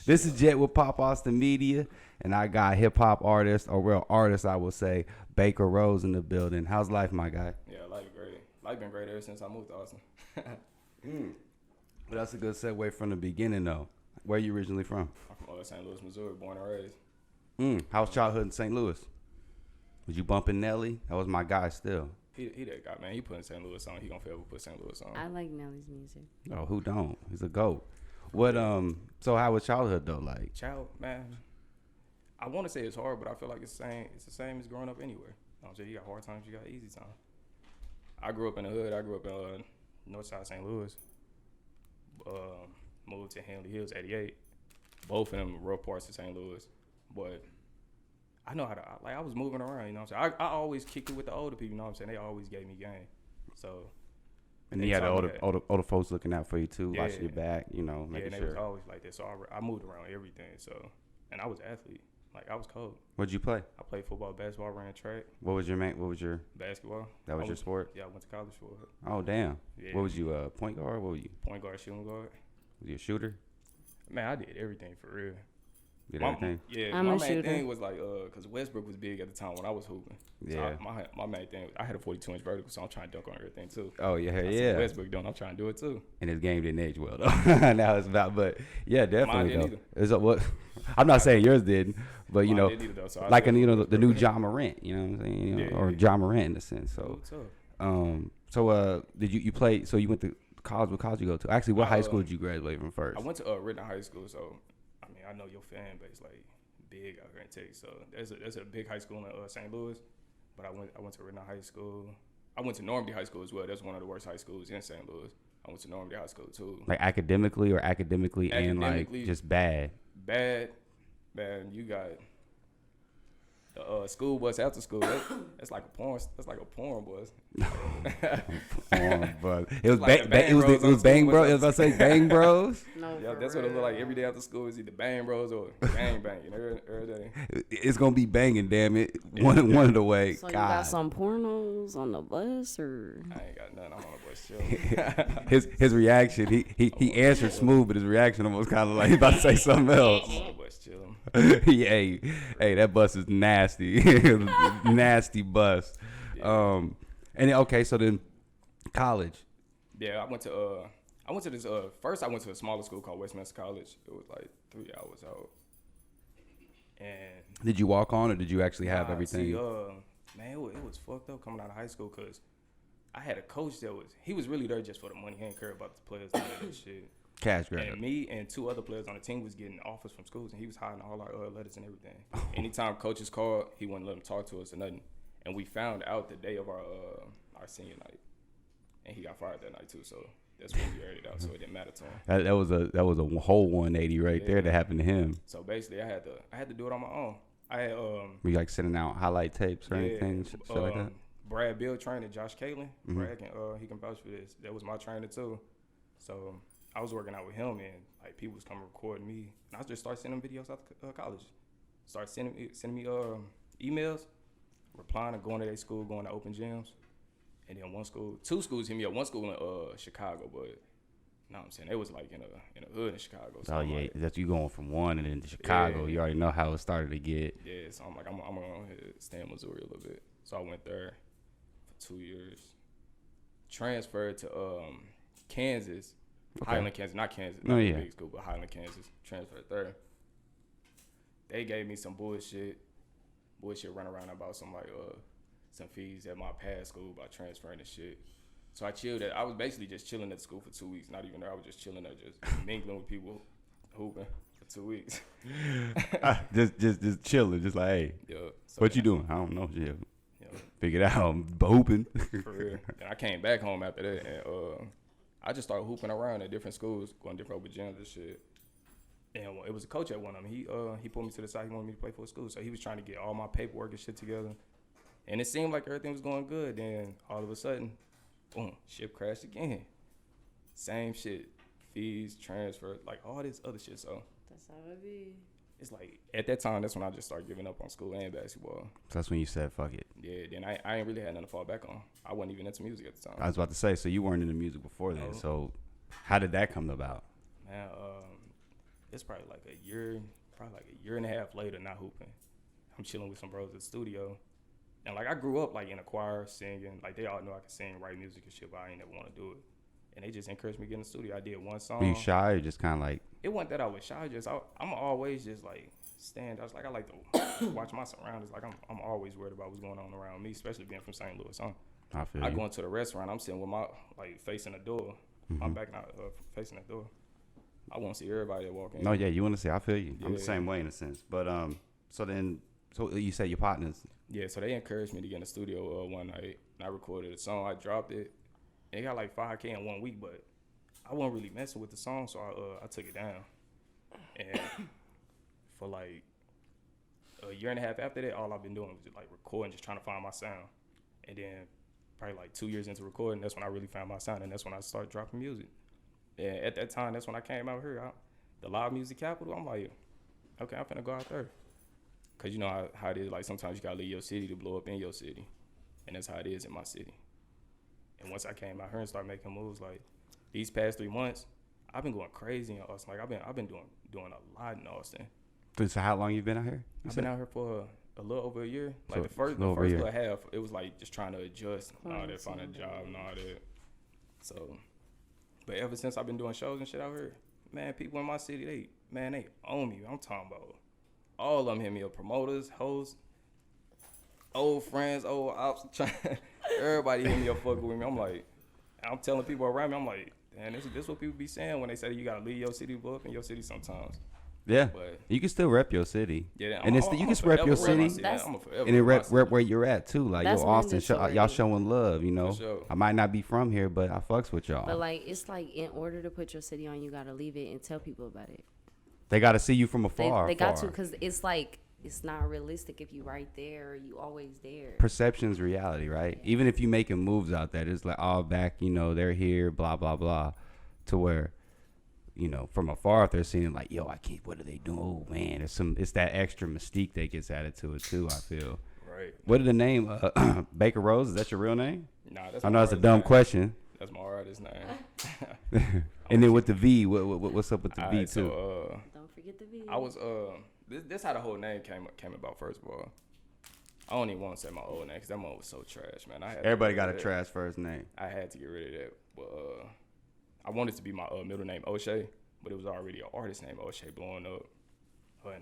This is Jet with Pop Austin Media, and I got hip hop artist, or real artist, I will say, Bvker Rose in the building. How's life, my guy? Yeah, life great. Life been great ever since I moved to Austin. But that's a good segue from the beginning, though. Where you originally from? I'm from St. Louis, Missouri, born and raised. How's childhood in St. Louis? Was you bumping Nelly? That was my guy still. He that guy, man. He putting St. Louis on. He gonna forever put St. Louis on. I like Nelly's music. Oh, who don't? He's a GOAT. What So how was childhood though? Like Man. I want to say it's hard, but I feel like it's the same. It's the same as growing up anywhere. You know what I'm saying? You got hard times, you got easy times. I grew up in the hood. I grew up in North Side St. Louis. Moved to Henley Hills, 88. Both of them rough parts of St. Louis, but I know how to. I was moving around. You know what I'm saying? I always kicked it with the older people. You know what I'm saying? They always gave me game. So. And you had the older folks looking out for you too, watching your back, you know, making sure. Yeah, they was always like that. So I moved around everything. So, and I was an athlete. Like I was cold. What'd you play? I played football, basketball, ran track. What was your basketball? That was your sport? Yeah, I went to college for it. Oh damn. Yeah. What was you, point guard? What were you? Point guard, shooting guard. Was you a shooter? Man, I did everything for real. Everything? Yeah, I'm my a main shooter. thing was like, cause Westbrook was big at the time when I was hooping. Yeah. So my main thing, I had a 42-inch vertical, so I'm trying to dunk on everything too. Oh yeah, I yeah. Westbrook doing, I'm trying to do it too. And his game didn't age well though. Now it's about, but yeah, definitely. Mine didn't It's what I'm not saying yours didn't, but you know, so like the new John Morant, you know what I'm saying, you know, Yeah, or yeah. John Morant in a sense. So, tough. did you play? So you went to college? What college you go to? Actually, what high school did you graduate from first? I went to Ridden High School, so I mean I know your fan base like big out here in Texas. So there's a big high school in St. Louis, but I went to Ridden High School. I went to Normandy High School as well. That's one of the worst high schools in St. Louis. I went to Normandy High School too. Like academically and like just bad. Bad, man. You got the school bus after school. That's like a porn. That's like a porn bus. But it was like it was Bang Bros. I was about to say Bang Bros. No, Yeah, that's what it looked like every day after school. Is either Bang Bros or Bang Banging every day. It's gonna be banging, damn it. One of the way. So God. you got some pornos on the bus, or? I ain't got nothing. I'm on a bus chill. his reaction, he answered smooth, but his reaction almost kind of like he about to say something else. I'm on a bus chilling. hey, that bus is nasty, nasty bus. Yeah. And then, okay, so then college. Yeah, I went to this first I went to a smaller school called Westminster College. It was like 3 hours out. And Did you walk on, or did you actually have everything? Man, it was fucked up coming out of high school because I had a coach he was really there just for the money. He didn't care about the players and all that shit. Cash grab. And me and 2 other players on the team was getting offers from schools, and he was hiding all our letters and everything. Anytime coaches called, he wouldn't let them talk to us or nothing. And we found out the day of our senior night, and he got fired that night too. So that's when we aired it out. So it didn't matter to him. That was a whole 180 right there that happened to him. So basically, I had to do it on my own. I had Were you like sending out highlight tapes or anything, shit like that? Brad Bill trained Josh Caitlin. Brad he can vouch for this. That was my trainer too. So I was working out with him, and like people was coming recording me, and I just started sending them videos out to college. Started sending me emails, replying to going to their school, going to open gyms, and then 2 schools hit me up. One school in Chicago, but you know what I'm saying, it was like in a hood in Chicago. So That's you going from one and then to Chicago. Yeah. You already know how it started to get. Yeah, so I'm like, I'm gonna stay in Missouri a little bit. So I went there for 2 years. Transferred to Kansas, Okay. Highland, Kansas, not Kansas, not the big school, but Highland, Kansas. Transferred there. They gave me some bullshit run around about some fees at my past school about transferring and shit. So I chilled I was basically just chilling at school for 2 weeks. Not even there. I was just chilling there, just mingling with people, hooping for 2 weeks. just chilling, just like, hey, Yeah. So what you doing? I don't know. Yeah. Yeah. Figured out, I'm hooping. For real. And I came back home after that, and I just started hooping around at different schools, going to different open gyms and shit. And it was a coach at one of them. He pulled me to the side. He wanted me to play for a school, so he was trying to get all my paperwork and shit together. And it seemed like everything was going good. Then all of a sudden, boom, ship crashed again. Same shit, fees, transfer, like all this other shit. So That's how it be. it's like at that time, that's when I just started giving up on school and basketball. So that's when you said, fuck it. Yeah, then I ain't really had nothing to fall back on. I wasn't even into music at the time. I was about to say, so you weren't into music before then. No. So how did that come about? Man, it's probably like a year and a half later, not hooping. I'm chilling with some bros at the studio. And like I grew up like in a choir singing. Like they all know I can sing, write music and shit, but I ain't never want to do it. And they just encouraged me to get in the studio. I did one song. Were you shy or just kind of like? It wasn't that I was shy. I'm always just like stand. I was like I like to watch my surroundings. Like I'm always worried about what's going on around me, especially being from St. Louis. I go into the restaurant. I'm sitting with my like facing the door. I'm back now facing the door. I want to see everybody that walk in. No, yeah, you want to see. I feel you. Yeah. I'm the same way in a sense. But so you say your partners. Yeah, so they encouraged me to get in the studio one night. And I recorded a song. I dropped it. And it got like 5K in 1 week, but I wasn't really messing with the song, so I took it down. And for like a year and a half after that, all I've been doing was just like recording, just trying to find my sound. And then probably like 2 years into recording, that's when I really found my sound, and that's when I started dropping music. And at that time, that's when I came out here, the live music capital. I'm like, okay, I'm finna go out there. Cause you know how it is, like sometimes you gotta leave your city to blow up in your city. And that's how it is in my city. And once I came out here and started making moves, like these past 3 months, I've been going crazy in Austin. Like I've been doing a lot in Austin. So how long you been out here? I've been out here for a little over a year. Like So the first over a year. little half, it was like just trying to adjust and all that, find a job and all that. So, but ever since I've been doing shows and shit out here, man, people in my city, they own me. I'm talking about all of them hit me up, promoters, hosts, old friends, old ops. Everybody hit me up fucking with me. I'm telling people around me, I'm like, damn, this what people be saying when they say you gotta leave your city, blow up in your city sometimes. Yeah, But you can still rep your city. yeah, And it's you can rep your city. And it rep where you're at too. Like That's yo, Austin, mandatory. y'all showing love. You know, For sure. I might not be from here, but I fucks with y'all. But like, it's like in order to put your city on, you gotta leave it and tell people about it. They got to see you from afar. They got to, because it's like it's not realistic if you right there or you always there. Perception's reality, right? Even if you making moves out there, it's like all back. You know, they're here, blah blah blah, to where, you know, from afar, if they're seeing like, yo, I can't. What are they doing? Oh man, it's that extra mystique that gets added to it too. I feel. Right. What is the name? Bvker Rose. Is that your real name? Nah, that's I my know that's a artist dumb name. question. That's my artist name. And then with the V, what's up with the V Alright, too? so, Don't forget the V. I was this how the whole name came about. First of all, I don't even want to say my old name because that one was so trash, man. Everybody got a trash first name. I had to get rid of that, but I wanted to be my middle name O'Shea, but it was already an artist name O'Shea blowing up in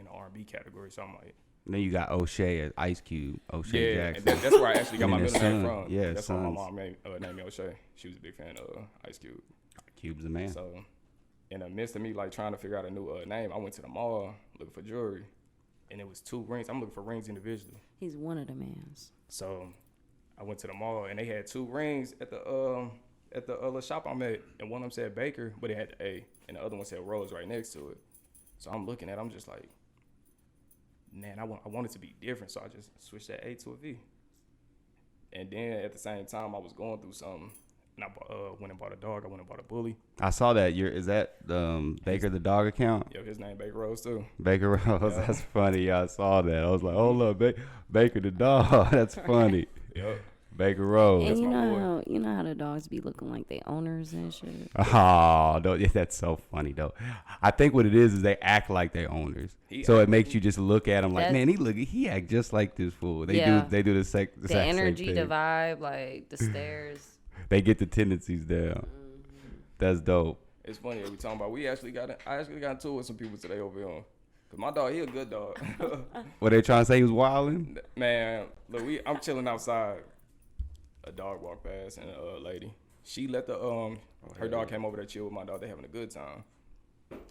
the R&B category. So I'm like, And then you got O'Shea as Ice Cube, O'Shea yeah, Jackson. and that's where I actually got And my then middle name Son. from. Yeah, that's why my Sons. mom named me O'Shea. She was a big fan of Ice Cube. Cube's the man. So, in the midst of me like trying to figure out a new name, I went to the mall looking for jewelry, and it was 2 rings. I'm looking for rings individually. He's one of the mans. So, I went to the mall and they had 2 rings at the little shop I'm at, and one of them said Bvker, but it had the A, and the other one said Rose right next to it. So I'm looking at it, I'm just like, man, I want it to be different, so I just switched that A to a V. And then at the same time, I was going through something, and I went and bought a dog. I went and bought a bully. I saw that. Is that Bvker the dog account? Yo, his name Bvker Rose too. Bvker Rose. Yeah. That's funny. Yeah, I saw that. I was like, oh look, Bvker the dog. That's funny. Yep. Bvker Rose. And my you know how the dogs be looking like they owners and shit. Oh, that's so funny though. I think what it is they act like they owners, so it makes you just look at them like, man, he act just like this fool. They Yeah. do the exact The same energy, thing. the vibe, like the stares. They get the tendencies down. That's dope. It's funny that we talking about. I actually got into it with some people today over here. Cause my dog, he a good dog. What they trying to say? He was wilding? Man, look, I'm chilling outside. A dog walked past and a lady. She let her dog came over to chill with my dog. They having a good time.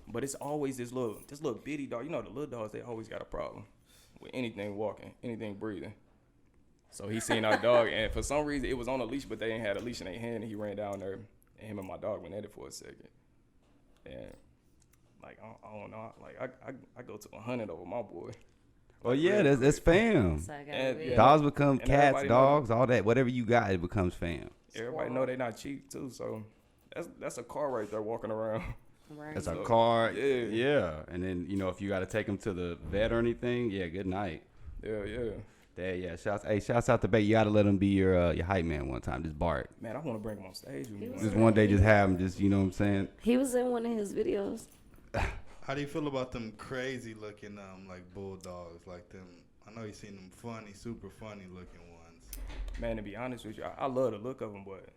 But it's always this little bitty dog. You know the little dogs, they always got a problem with anything walking, anything breathing. So he seen our dog, and for some reason it was on a leash, but they ain't had a leash in their hand, and he ran down there, and him and my dog went at it for a second. And like I don't know, like I go to 100 over my boy. Well, yeah, that's fam. So I gotta And- be- yeah. Dogs become And cats, everybody know- dogs, all that. Whatever you got, it becomes fam. Everybody know they not cheap too, so that's a car right there walking around. Right. That's a So, car. yeah. Yeah. And then, if you got to take them to the vet or anything, yeah, good night. Yeah. Yeah. Shouts out to Bay. You got to let him be your hype man one time. Just Bart. Man, I want to bring him on stage with me. He was Just one day, just have him. Just, you know what I'm saying? He was in one of his videos. How do you feel about them crazy looking like bulldogs? Like them, I know you seen them funny, super funny looking ones. Man, to be honest with you, I love the look of them, but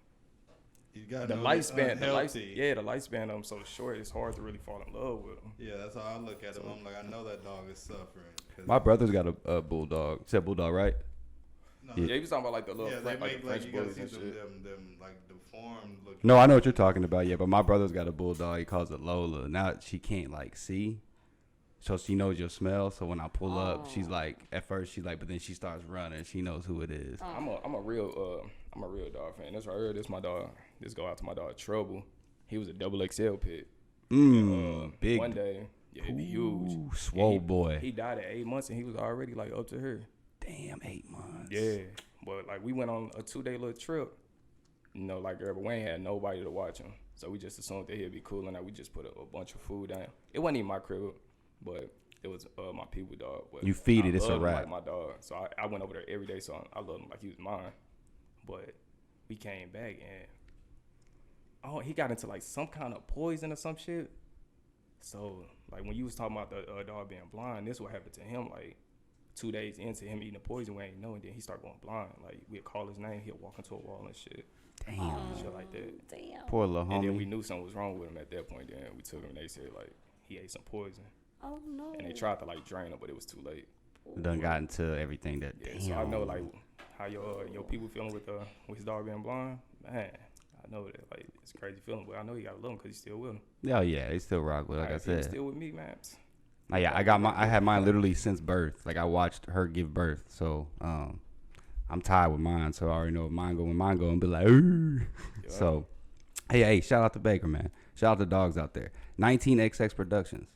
You got the no lifespan, the unhealthy. lifespan of them so short. It's hard to really fall in love with them. Yeah, that's how I look at them. I'm like, I know that dog is suffering. 'Cause My brother's got a bulldog. You said bulldog, right? no, Yeah, you was talking about like the little yeah, they French, like make the like French you gotta bullies see and them, shit. them like deformed looking. No, I know what you're talking about. Yeah, but my brother's got a bulldog. He calls it Lola. Now she can't like see, so she knows your smell. So when I pull up, she's like, at first she's like, but then she starts running. She knows who it is. I'm a real dog fan. That's right here. This my dog. This go out to my dog Trouble. He was a double XL pit. Big. One day, yeah, he be Ooh, huge. swole boy. He died at 8 months and he was already like up to her. Damn, 8 months. Yeah, but like we went on a 2-day little trip. You know, like but we ain't had nobody to watch him, so we just assumed that he'd be cool, and that we just put a bunch of food down. It wasn't even my crib, but it was my people dog. But You feed I it, it's a loved him wrap. like my dog, so I went over there every day, so I loved him like he was mine. But we came back and he got into like some kind of poison or some shit. So like when you was talking about the dog being blind, this what happened to him. Like 2 days into him eating the poison, we ain't know, and then he started going blind. Like we'd call his name, he'd walk into a wall and shit. Damn. Shit like that. Damn. Poor little And then we homie. knew something was wrong with him at that point. Then we took him and they said like he ate some poison. Oh no. And they tried to like drain him, but it was too late. Done got into everything that. Yeah, Damn. so I know like how your people feeling with his dog being blind. Man, I know that like it's a crazy feeling, but I know you gotta love him because he's still with him. Oh yeah, he still rock with. Like I If he was said. still with me, man. Oh, yeah, I had mine literally since birth. Like I watched her give birth, so I'm tied with mine. So I already know if mine go when mine go and be like, ooh. Yeah. So, hey, shout out to Bvker, man. Shout out to dogs out there. 19XX Productions.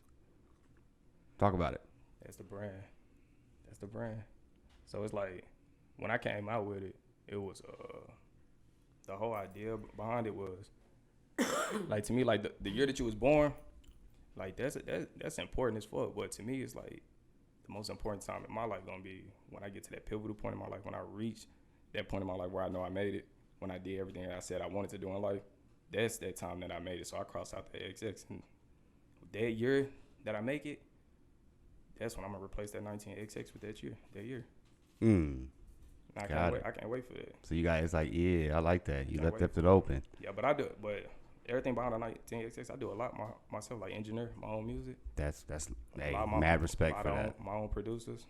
Talk about it. That's the brand. That's the brand. So it's like when I came out with it, it was the whole idea behind it was like to me like the year that you was born, like that's important as fuck. But to me, it's like the most important time in my life gonna be when I get to that pivotal point in my life, when I reach that point in my life where I know I made it, when I did everything that I said I wanted to do in life. That's that time that I made it. So I crossed out the XX, and that year that I make it, that's when I'm gonna replace that 19XX with that year. I can't wait for that. So you guys like, yeah, I like that. You Can't left wait. it open. Yeah, but everything behind the 19XX, I do a lot myself, like engineer my own music. That's hey, A lot of mad respect for that. My own producers.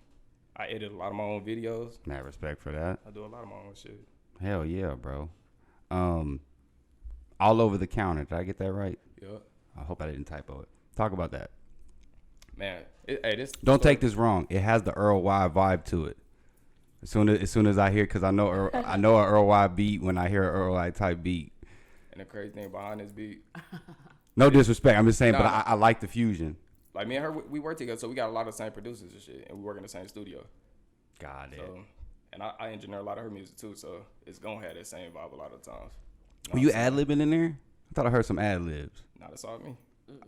I edit a lot of my own videos. Mad respect for that. I do a lot of my own shit. Hell yeah, bro. All over the counter. Did I get that right? Yeah, I hope I didn't typo it. Talk about that. man. Don't take this wrong. It has the Earl Y vibe to it. As soon as I hear, because I know I know an Earl Y beat when I hear an Earl Y type beat. And the crazy thing behind this beat, No disrespect, I'm just saying, but Nah. I like the fusion. like me and her, we work together, so we got a lot of the same producers and shit, and we work in the same studio. Got it. So, and I engineer a lot of her music too, so it's gonna have that same vibe a lot of times. Were you ad libbing in there? I thought I heard some ad libs. Nah, that's all me.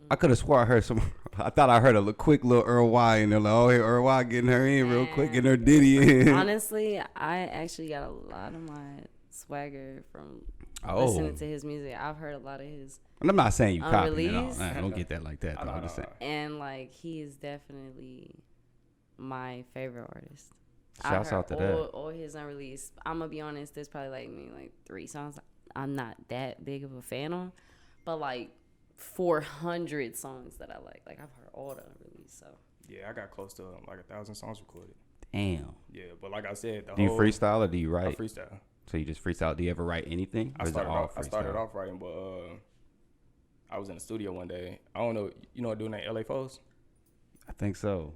I could have swore I heard some. I thought I heard a quick little Earl Y, and they're like, "Oh, here Earl Y getting her in real quick, getting her ditty in." Honestly, I actually got a lot of my swagger from listening to his music. I've heard a lot of his, And I'm not saying you copying it all. Unreleased? Nah, don't get that like that. Though. I'm just saying. and like he is definitely my favorite artist. Shouts I've out to heard that. all his unreleased. I'm gonna be honest. There's probably like 3 songs I'm not that big of a fan on, but like 400 songs that I like. Like I've heard all the unreleased. So Yeah, I got close to like 1,000 songs recorded. Damn. Yeah, but like I said, Do you freestyle or do you I write? freestyle. So you just freestyle. Do you ever write anything? Or I is it all started freestyle? off writing, but I was in the studio one day. I don't know, you know a dude named LA Foes? I think so.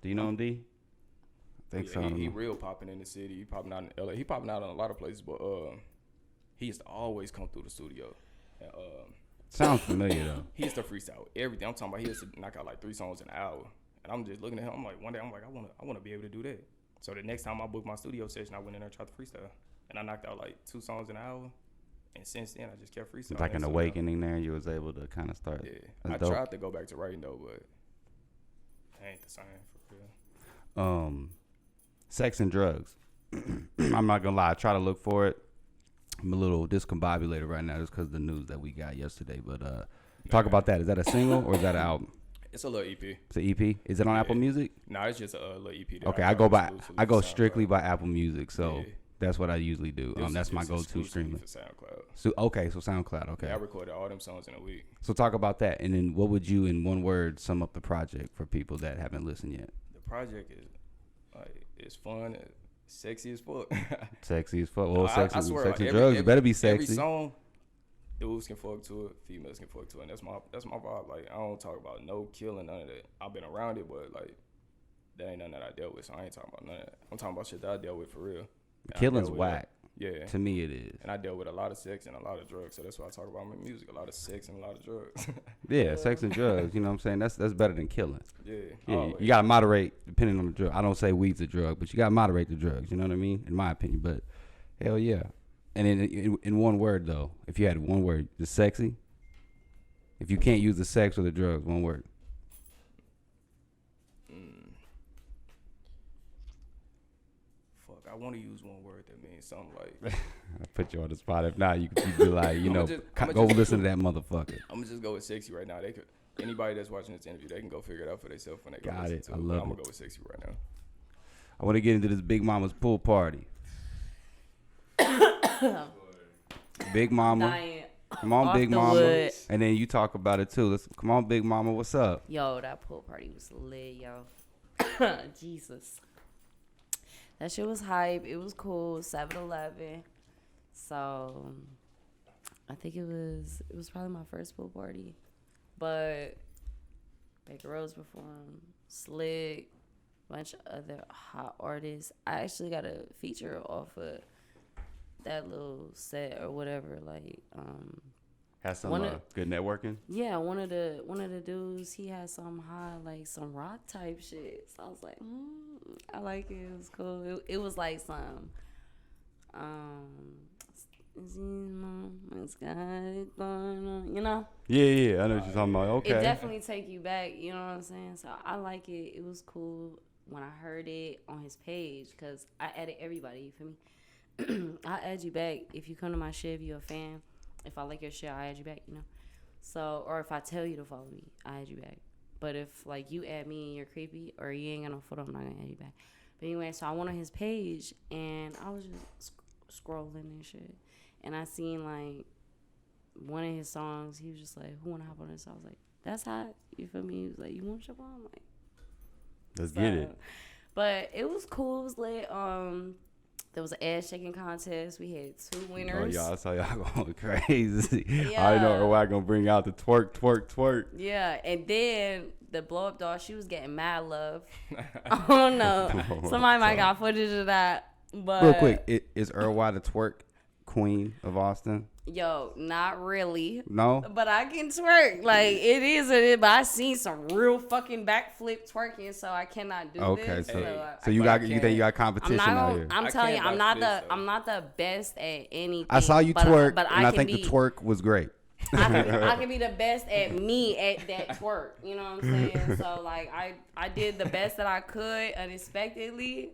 Do you know him, D? I think so. He real popping in the city. He popping out in LA. He popping out in a lot of places, but he used to always come through the studio. And, Sounds familiar though. he used to freestyle everything. I'm talking about he used to knock out like 3 songs an hour. And I'm just looking at him. I'm like, one day I'm like, I wanna be able to do that. So the next time I booked my studio session, I went in there and tried to freestyle. And I knocked out like 2 songs an hour. And since then, I just kept freestyling. It's like an So, awakening there. You was able to kind of start. Yeah, That's I dope. tried to go back to writing though, but it ain't the same for real. Sex and drugs. I'm not gonna lie. I try to look for it. I'm a little discombobulated right now just because of the news that we got yesterday. But talk about that. Is that a single or is that an album? It's a little EP. It's an EP. Is it on Apple Music? Nah, it's just a little EP. That Okay, I I go by. exclusively I go for strictly SoundCloud. by Apple Music, so Yeah. that's what I usually do. This is That's my just go-to exclusively streaming. for SoundCloud. So okay, so SoundCloud. Okay. Yeah, I recorded all them songs in a week. So talk about that, and then what would you, in one word, sum up the project for people that haven't listened yet? The project is like it's fun, it's sexy as fuck. Sexy as fuck. Well, I sexy, swear, sexy like, drugs. It better be Every sexy. song, dudes can fuck to it, females can fuck to it. And that's my vibe. Like I don't talk about no killing, none of that. I've been around it, but like that ain't nothing that I dealt with. So I ain't talking about none of that. I'm talking about shit that I dealt with for real. And I Killing's dealt with, whack. Yeah. To me, it is. And I dealt with a lot of sex and a lot of drugs. So that's why I talk about my music. A lot of sex and a lot of drugs. Yeah, sex and drugs. You know what I'm saying? That's better than killing. Yeah. Yeah, always. you gotta moderate depending on the drug. I don't say weed's a drug, but you gotta moderate the drugs. You know what I mean? In my opinion, but hell yeah. And in one word though, if you had one word, just sexy. If you can't use the sex or the drugs, one word. Fuck, I want to use one word that means something like. I put you on the spot. If not, you could be like, you know, I'ma go just- listen to that motherfucker. I'm gonna just go with sexy right now. They could anybody that's watching this interview, they can go figure it out for themselves when they go Got listen it. to I it. love I'm it. gonna go with sexy right now. I want to get into this Big Mama's pool party. Big Mama, Dying. come on, Off Big the Mama, wood. and then you talk about it too. Let's come on, Big Mama. What's up? Yo, that pool party was lit, yo. Jesus. That shit was hype. It was cool. 7-Eleven. So, I think it was probably my first pool party. But Bvker Rose performed. Slick. Bunch of other hot artists. I actually got a feature off of that little set or whatever. Like, Has some One of- good networking. yeah, one of the dudes, he had some high, like some rock type shit. So I was like, I like it. It was cool. It was like some, what's going on, you know? Yeah, I know what you're talking about. Okay. It definitely take you back, you know what I'm saying? So I like it. It was cool when I heard it on his page because I added everybody, you feel me? I add you back if you come to my shit, if you're a fan. If I like your shit, I add you back, you know? So, or if I tell you to follow me, I add you back. But if, like, you add me and you're creepy or you ain't got no photo, I'm not going to add you back. But anyway, so I went on his page and I was just scrolling and shit. And I seen, like, one of his songs. He was just like, who want to hop on this? I was like, that's hot. You feel me? He was like, you want to jump on? I'm like, Let's get it. But it was cool. It was lit. There was an ass shaking contest. We had 2 Oh, winners. y'all, I saw y'all going crazy. Yeah. I already know why I gonna bring out the twerk. Yeah, and then the blow up doll, she was getting mad love. I don't know. Somebody might got footage of that. But Real quick, is Irwa the twerk queen of Austin? yo, not really. No. But I can twerk. Like, it is it, but I seen some real fucking backflip twerking, so I cannot do Okay, this. so you But think you got competition out here? I'm I telling you, can't I'm not the best at anything. I saw you but twerk, and I can think be, the twerk was great. I can be the best at me at that twerk. You know what I'm saying? So like I did the best that I could unexpectedly,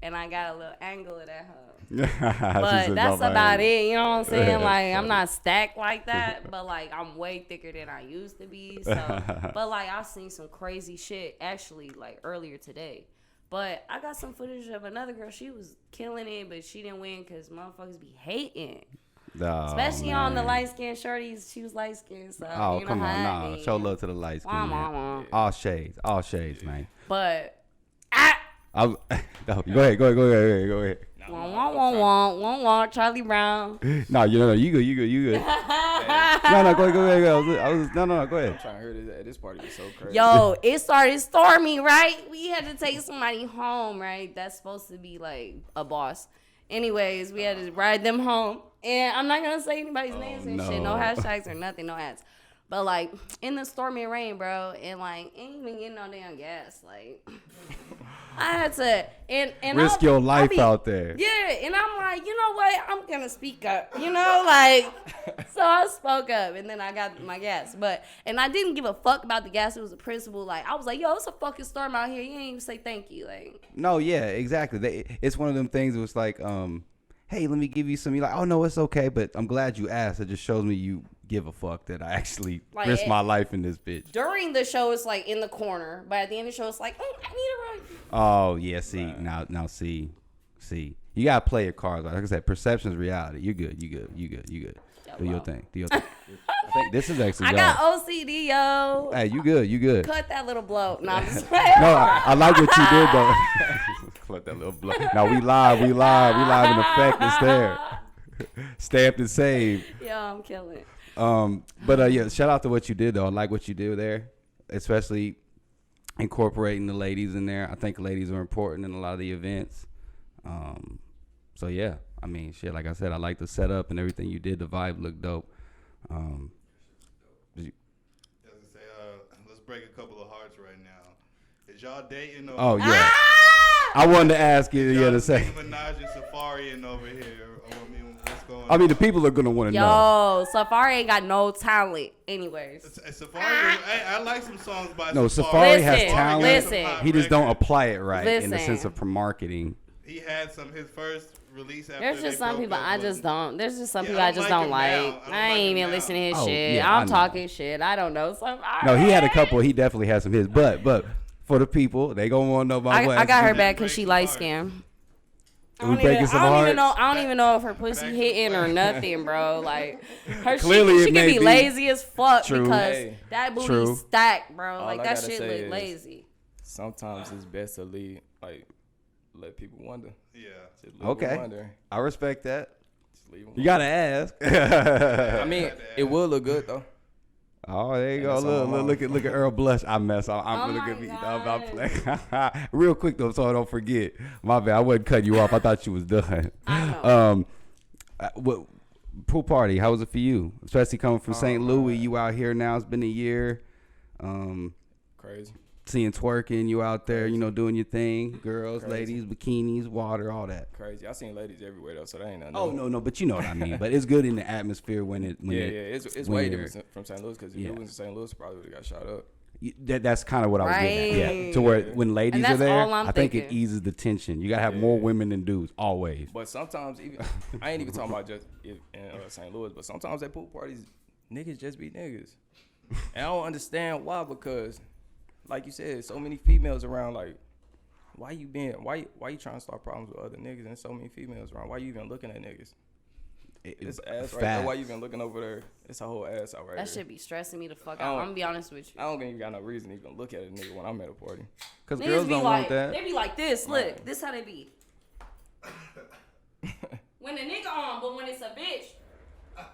and I got a little angle of that hoe. But that's about it. You know what I'm saying? Like I'm not stacked like that, but like I'm way thicker than I used to be. So, but like I've seen some crazy shit actually like earlier today. But I got some footage of another girl. She was killing it, but she didn't win because motherfuckers be hating. Oh, Especially on the light skinned shorties. She was light skinned, so Oh, you know come how on, that nah. be. Show love to the light skin. Wah, man. wah, wah. All shades, man. But No, go ahead. wah, Charlie Brown. No, you good. No, go ahead. No, go ahead. I'm trying to hear this at this party. It's so crazy. Yo, it started storming, right? We had to take somebody home, right? That's supposed to be like a boss. Anyways, we had to ride them home. And I'm not going to say anybody's names and shit. No no. hashtags or nothing, no ads. But like in the stormy rain, bro, and like ain't even getting no damn gas. Like I had to and Risk your life out there. Yeah, and I'm like, you know what? I'm gonna speak up. You know, like so I spoke up and then I got my gas. And I didn't give a fuck about the gas. It was a principle. Like I was like, yo, it's a fucking storm out here. You ain't even say thank you. Like No, yeah, exactly. It's one of them things. It was like, hey, let me give you some. You're like, oh no, it's okay, but I'm glad you asked. It just shows me you give a fuck that I actually Like, risk my life in this bitch. During the show, it's like in the corner, but at the end of the show, it's like, oh, I need a ride. Oh yeah, see now see, you gotta play your cards. Like I said, perception's reality. You're good. You good. Do your wow. thing. Do your thing. I think this is actually. I got OCD, yo. Hey, you good. Cut that little blow. No, I'm just No, I like what you did though. Cut that little blow. Now we live in effect. It's there. Stamped and saved. Yo, I'm killing. But yeah, shout out to what you did though. I like what you did there, especially incorporating the ladies in there. I think ladies are important in a lot of the events. So yeah, I mean, shit. Like I said, I like the setup and everything you did. The vibe looked dope. Let's break a couple of hearts right now. Is y'all dating? Or Oh yeah. I wanted to ask you the other second. Minaj and Safari over here. I mean, what's going on? I mean, the people are gonna want to know. Yo, Safari ain't got no talent. Anyways. Safari, I like some songs by No, Safari. Safari has Listen, talent. listen. He just don't apply it right in the Listen. sense of marketing. He had his first release after There's just some people I just don't. There's just some Yeah, people I just don't like. I don't I like ain't him even now. listening to his Oh, shit. yeah, I I'm know. talking shit. I don't know. Safari. No, he had a couple. He definitely had some hits. But for the people, they gonna want to know about what. I got her Break back because she some light hearts. skinned. We breaking some hearts? I don't even know if her pussy Back to hitting the or point. nothing, bro. Like her Clearly she it can may be be. lazy as fuck True. because Hey, that booty true. stacked, bro. All Like I that gotta shit say look is- lazy. Sometimes it's best to let people wonder. Yeah. Just leave Okay. them wonder. I respect that. Just leave them You gotta ask. I mean, it would look good though. Oh, there you And go. it's on my Look at Earl blush. I mess. I'm Oh look my at me. God. I'm playing. Real quick though, so I don't forget. My bad. I wasn't cutting you off. I thought you was done. I know. What pool party? How was it for you? Especially coming from St. Louis. man. You out here now. It's been a year. Crazy. Seeing twerking. You out there. You know, doing your thing. Girls, Crazy. ladies, bikinis, water, all that. Crazy. I seen ladies everywhere though, so that ain't nothing. Oh no, but you know what I mean. But it's good in the atmosphere when it. Yeah, it's when way you're- different from St. Louis because if Yeah. it was in St. Louis, probably would have got shot up. That's kind of what I was getting at. Yeah. To where when ladies And are that's there, all I'm I think it thinking. eases the tension. You gotta have more women than dudes always. But sometimes even I ain't even talking about just in St. Louis, but sometimes at pool parties, niggas just be niggas, and I don't understand why. Because, like you said, so many females around. Like, why you trying to start problems with other niggas and so many females around? Why you even looking at niggas? It's ass right there. Why you even looking over there? It's a whole ass out right there. That should be stressing me the fuck I out. don't- I'm gonna be honest with you. I don't even got no reason to even look at a nigga when I'm at a party. Because Niggas girls be don't like, want that. they be like this. Look, this how they be. When the nigga on, but when it's a bitch,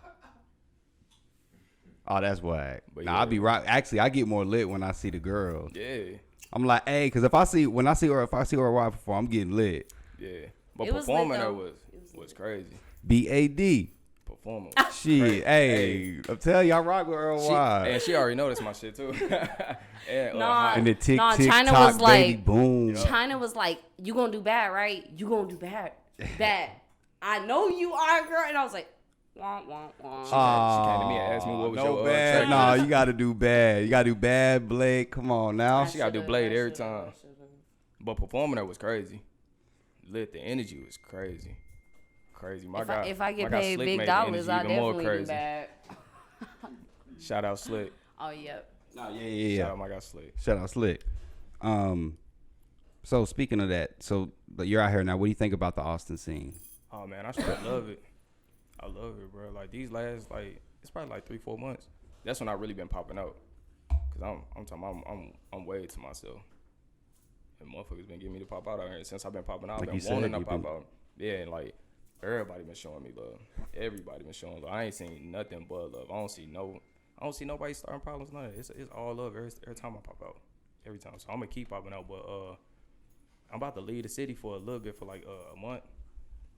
Oh, that's whack. But Nah, yeah. I be right. Actually, I get more lit when I see the girls. Yeah, I'm like, hey, because if I see her ride before, I'm getting lit. yeah. But It was lit, performing there though. was crazy. BAD. Performing. Shit, hey, I'm telling you, I rock with Earl Wide. And she already noticed my shit too. And, Nah. Hot. And the tick Nah, tick China tock was baby like- boom. China was like, "You gonna do bad, right? You gonna do bad, bad. I know you are, girl." And I was like, "Wah wah wah." She came to me and asked me what was no your bad. track Nah, list. you gotta do bad. You gotta do bad, Blake. Come on now. She gotta do Blade every time. But performing there was crazy. Lit, the energy was crazy. Crazy. My guy. If I get my guy paid Slick big made the dollars, I energy even more definitely do crazy. bad. Shout out Slick. Oh yep. Nah, yeah. Shout out my guy Slick. Shout out Slick. So speaking of that, but you're out here now. What do you think about the Austin scene? Oh man, I straight love it. I love it, bro. Like these last it's probably like 3-4 months. That's when I really been popping out. Cause I'm talking I'm way to myself. And motherfuckers been giving me to pop out here since I've been popping out. Like I've you been said, wanting to you pop been- out. Yeah, and like everybody been showing me love. Everybody been showing love. I ain't seen nothing but love. I don't see nobody starting problems. None. It's all love every time I pop out. Every time. So I'm gonna keep popping out. But I'm about to leave the city for a little bit for like a month.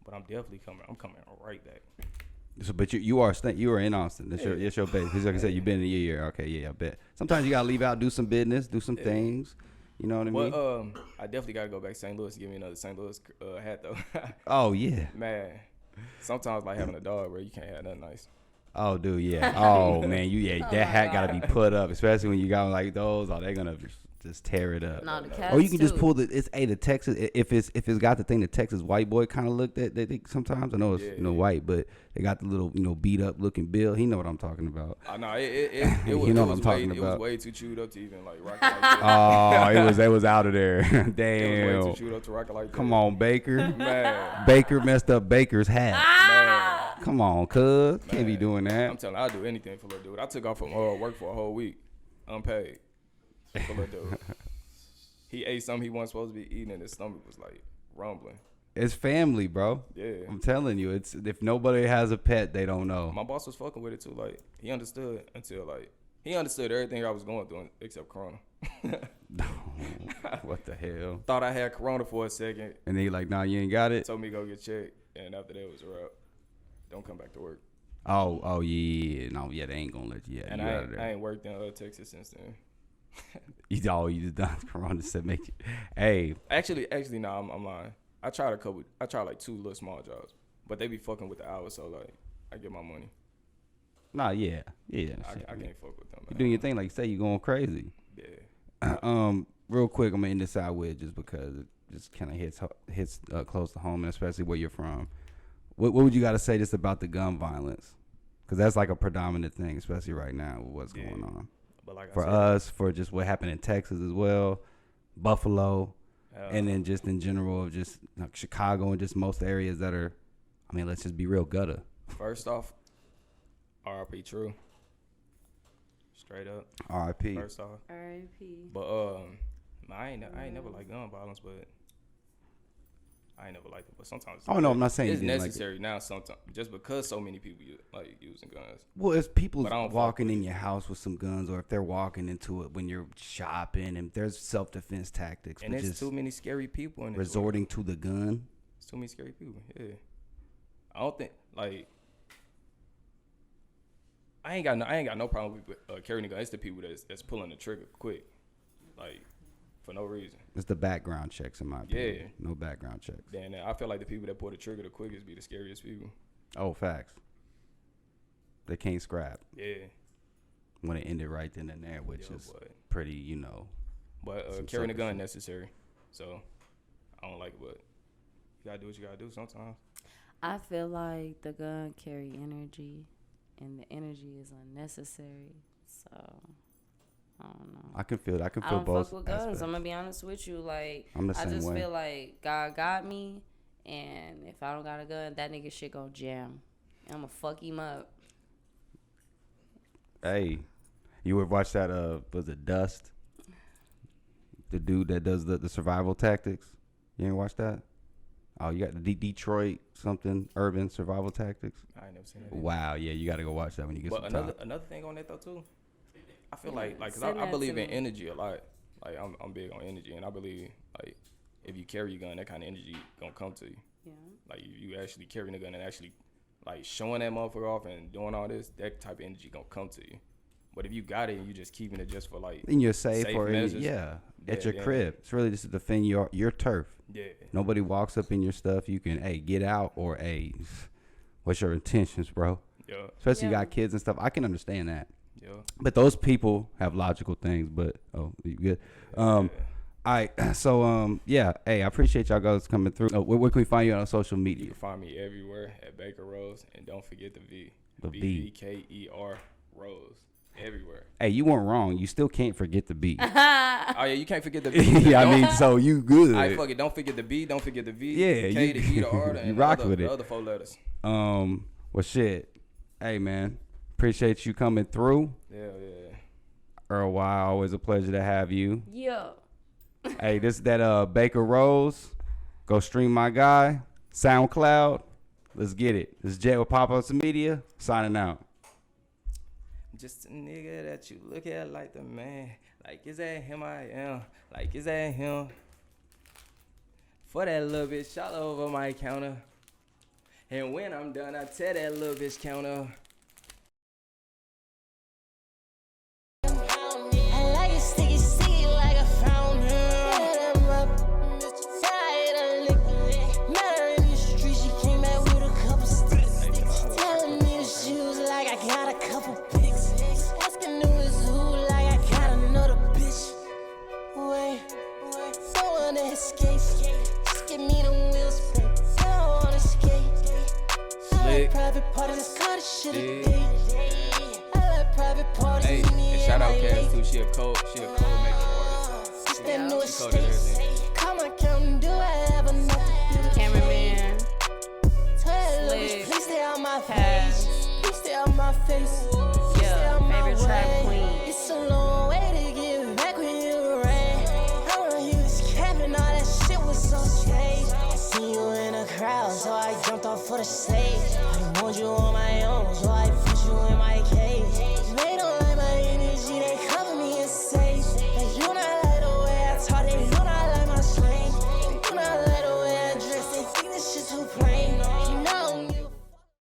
But I'm definitely coming. I'm coming right back. So, but you are in Austin. That's your base. Because like I said, you've been in a year. Okay, yeah, I bet. Sometimes you gotta leave out, do some business, do some things. You know what I mean? Well, I definitely gotta go back to St. Louis to give me another St. Louis hat though. Oh yeah. Man, sometimes like having a dog, bro, you can't have nothing nice. Oh dude, yeah. Oh man, that hat God. gotta be put up, especially when you got like those. Oh, they're gonna just tear it up. No, the cats Or you can just too. pull the Texas if it's got the thing the Texas white boy kind of looked at. They sometimes I know it's white, but they got the little beat up looking bill. He know what I'm talking about. I know it was. You know it what was I'm talking way, about. It was way too chewed up to even like rock it like that. Oh, it was out of there. It was way Damn. too chewed up to rock it like that. Come on, Baker. man. Baker messed up Baker's hat. Man. Come on, cuz. Can't be Man. doing that. I'm telling you, I'd do anything for little dude. I took off from work for a whole week, unpaid, for little dude. He ate something he wasn't supposed to be eating, and his stomach was like rumbling. It's family, bro. Yeah. I'm telling you, it's if nobody has a pet, they don't know. My boss was fucking with it too. Like he understood he understood everything I was going through except Corona. What the hell? Thought I had Corona for a second. And they like, nah, you ain't got it. Told me to go get checked, and after that it was a wrap. Don't come back to work. Oh yeah, no, yeah, they ain't gonna let you. Yeah, And you I out of there. ain't worked in Texas since then. You just done Corona said make it. Hey, Actually, no, I'm lying. I tried like 2 little small jobs, but they be fucking with the hours, so like I get my money. nah, yeah. I can't fuck with them. You Man. doing your thing, like you say, you going crazy. Yeah. Real quick, I'm gonna end this out with just because it just kind of hits close to home, and especially where you're from. What would you got to say just about the gun violence? Because that's like a predominant thing, especially right now with what's going on. But like For I said, us, for just what happened in Texas as well, Buffalo, and then just in general of just like Chicago and just most areas that are, I mean, let's just be real gutter. first off, R.I.P. True. Straight up. R.I.P. First off. R.I.P. But I ain't never like gun violence, but I ain't never liked it. But sometimes Oh no, I'm not saying it's you didn't like it. necessary now. Sometimes just because so many people using guns. Well, if people But I don't fuck walking with in your house with some guns, or if they're walking into it when you're shopping, and there's self-defense tactics, And but there's just too many scary people in this world. resorting to the gun. It's too many scary people. Yeah. I don't think like I ain't got no problem with carrying a gun. It's the people that's pulling the trigger quick, like for no reason. It's the background checks, in my opinion. Yeah. No background checks. Then I feel like the people that pull the trigger the quickest be the scariest people. Oh, facts. They can't scrap Yeah. when it ended right then and there, which Yeah, is but pretty, you know. Some carrying a sucker gun shit. necessary. So I don't like it, but you gotta do what you gotta do sometimes. I feel like the gun carry energy, and the energy is unnecessary. So I don't know. I can feel. I can I feel don't both. fuck with guns. aspects. I'm gonna be honest with you. Like I'm the I same just way. feel like God got me, and if I don't got a gun, that nigga shit gon' jam. I'm gonna fuck him up. Hey, you ever watch that? Was it Dust? The dude that does the survival tactics. You ain't watch that? Oh, you got the Detroit something urban survival tactics. I ain't never seen that. Wow, yeah, you got to go watch that when you get But some time. another thing on that though too, I feel like cause Send I that believe to in me. energy a lot. Like I'm big on energy, and I believe like if you carry a gun, that kind of energy gonna come to you. Yeah. Like you actually carrying a gun and actually like showing that motherfucker off and doing all this, that type of energy gonna come to you. But if you got it and you just keeping it just for like In your safe, safe or measures. at your Yeah. crib. It's really just to defend your turf. yeah, Nobody walks up in your stuff. You can get out, or what's your intentions, bro? yeah, Especially you Yeah. got kids and stuff. I can understand that. yeah. But those people have logical things. But you good? All right. So yeah. Hey, I appreciate y'all guys coming through. Where can we find you on social You media? can find me everywhere at Bvker Rose, and don't forget the V. The V. Bvker Rose. Everywhere. Hey, you weren't wrong. You still can't forget the B. Oh yeah, you can't forget the V. Yeah, I Don't- mean, so you good. I fuck it. Don't forget the B. Don't forget the V. Yeah, the K, you- the E, the R, you and rock the with it. other 4 letters. Well, shit. Hey, man. Appreciate you coming through. Yeah. Earl Y, always a pleasure to have you. Yeah. Hey, this is that Bvker Rose. Go stream my guy. SoundCloud. Let's get it. This is Jay with Pop-Ups Media. Signing out. Just a nigga that you look at like the man. Like, is that him I am? Like, is that him? For that little bitch, shot over my counter. And when I'm done, I tell that little bitch counter. I like it sticky, sticky like a fountain. Yeah, them up, tired of licking. Met her in the street, she came back with a couple sticks. Telling me the shoes like I got a couple pics. Asking who is who like I got another bitch. Ooh, away. Don't wanna escape. Just give me the wheels, baby. I don't wanna escape. I like private parties, call this shit a date. I like private parties. Hey, and shout out Cass too. She a cold makeup artist. Just that new She coded everything. estate. Come on, come do I have enough to do? Cameraman. Tell Lucas, Slick. please stay out my Cass. face. Please stay out my face. Please stay Yeah, out my favorite trap way. queen. It's a long way to get back when you ran. I know you was capping, all that shit was on stage. I seen you in a crowd, so I jumped off for the stage. I didn't want you on my own, so I put you in my cage.